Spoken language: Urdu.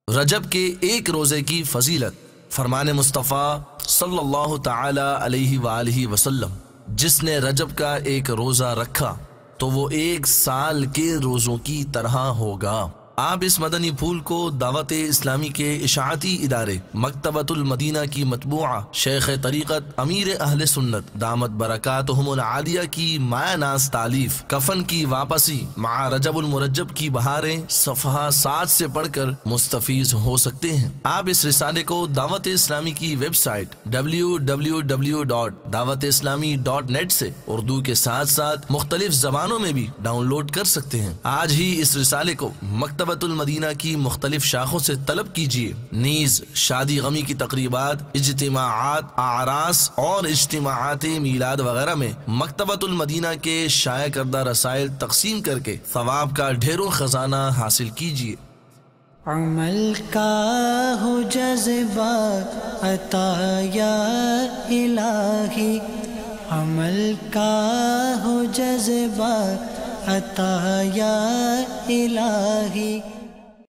رجب کے ایک روزے کی فضیلت۔ فرمان مصطفیٰ صلی اللہ تعالی علیہ وآلہ وسلم، جس نے رجب کا ایک روزہ رکھا تو وہ 1 سال کے روزوں کی طرح ہوگا۔ آپ اس مدنی پھول کو دعوت اسلامی کے اشاعتی ادارے مکتبۃ المدینہ کی مطبوعہ شیخ طریقت امیر اہل سنت دامت برکاتہم العالیہ کی مایہ ناز تالیف کفن کی واپسی مع رجب المرجب کی بہاریں صفحہ 7 سے پڑھ کر مستفیض ہو سکتے ہیں۔ آپ اس رسالے کو دعوت اسلامی کی ویب سائٹ www.dawatیسلامی.net سے اردو کے ساتھ ساتھ مختلف زبانوں میں بھی ڈاؤن لوڈ کر سکتے ہیں۔ آج ہی اس رسالے کو مکتبۃ المدینہ کی مختلف شاخوں سے طلب کیجیے۔ نیز شادی غمی کی تقریبات، اجتماعات، اعراس اور اجتماعات میلاد وغیرہ میں مکتبۃ المدینہ کے شائع کردہ رسائل تقسیم کر کے ثواب کا ڈھیروں خزانہ حاصل کیجیے۔ عمل کا ہو جذبہ عطا یا الہی، عمل کا ہو جذبہ عطا یا الہی۔